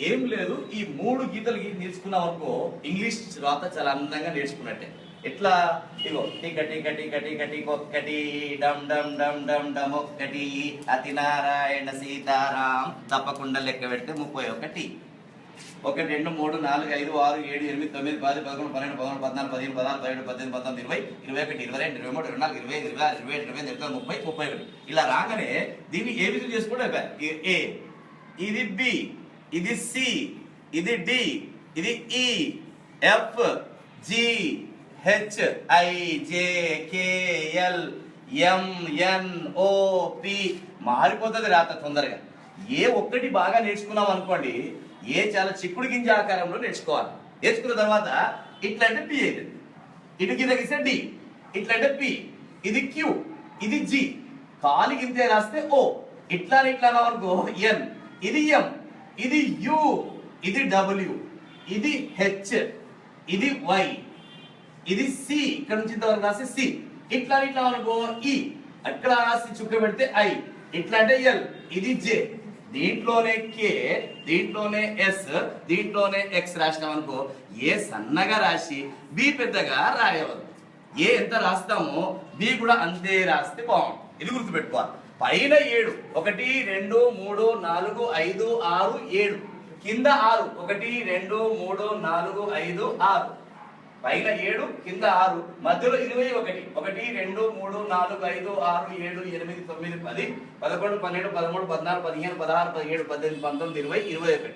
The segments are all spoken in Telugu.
ఏం లేదు, ఈ 3 గీతలు నేర్చుకున్నాం అనుకో ఇంగ్లీష్ రాత చాలా అందంగా నేర్చుకున్నట్టే. ఎట్లా? ఇగో టిక టిక టిక టిక టిక ఒక్కటి, డమ్ డమ్ డమ్ డమ్ డమ్ ఒక్కటి, అతి నారాయణ సీతారాం, తప్పకుండా లెక్క పెడితే 31. 1 2 3 4 5 6 7 8 9 10 11 12 13 14 15 16 17 18 19 20 21 22 23 24 25 26 27 28 29 30 31. ఇలా రాగానే దీన్ని ఏ విధంగా చేసుకోవడం? ఏ, ఇది బి, ఇది సి, ఇది డి, ఇది E, F, G, H, I, J, K, L, M, N, O, P. మారిపోతుంది రాత తొందరగా. ఏ ఒక్కటి బాగా నేర్చుకున్నాం అనుకోండి, ఏ చాలా చిక్కుడు గింజ ఆకారంలో నేర్చుకోవాలి. నేర్చుకున్న తర్వాత ఇట్లా అంటే పి అవుతుంది, ఇటు కింద గీస్తే డి, ఇట్లా అంటే పి, ఇది క్యూ, ఇది జి, కాలి గింతే రాస్తే ఓ, ఇట్లా ఇట్లా అనుకో ఎన్, ఇది ఎం, ఇది యు, ఇది డబ్ల్యూ, ఇది హెచ్, ఇది వై, ఇది సి, ఇక్కడ నుంచి ఇంతవరకు రాస్తే సి, ఇట్లా ఇట్లా అనుకో ఈ, అక్కడ రాసి చుక్క పెడితే ఐ, ఇట్లా అంటే ఎల్, ఇది జే, దీంట్లోనే కే, దీంట్లోనే ఎస్, దీంట్లోనే ఎక్స్ రాసినాం అనుకో ఏ సన్నగా రాసి బి పెద్దగా రాయవద్దు. ఏ ఎంత రాస్తామో బి కూడా అంతే రాస్తే బాగుంటుంది. ఇది గుర్తుపెట్టుకోవాలి. పైన 7 1 2 3 4 5 6 7, కింద 6 1 2 3 4 5 6, పైన 7 కింద 6, మధ్యలో 21 1 2 3 4 5 6 7 8 9 10 11 12 13 14 15 16 17 18 19 20 21.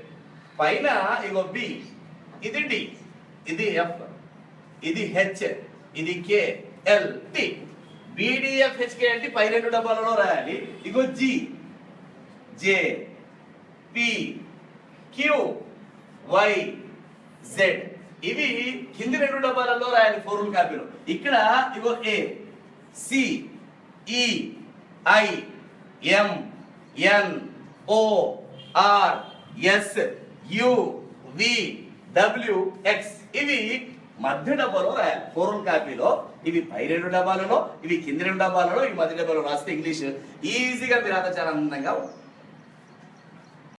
పైన ఇగో బి, ఇది డి, ఇది ఎఫ్, ఇది హెచ్, ఇది K, L, T. BDF HK అంటే పై 2 డబ్బాలలో రాయాలి. ఇగో G, J, P, Q, Y, Z, ఇవి కింది 2 డబ్బాలలో రాయాలి ఫోర్ములా కాపీలో. ఇక్కడ ఇగో A, C, E, I, M, N, O, R, S, U, V, W, X, ఇవి మధ్య డబ్బాలో రాయాలి ఫోర్ములా కాపీలో. ఇవి పై 2 డబ్బాలలో, ఇవి కింది 2 డబ్బాలలో, ఇవి మధ్య డబ్బాలో రాస్తే ఇంగ్లీష్ ఈజీగా మీరు చాలా అందంగా ఉంటుంది.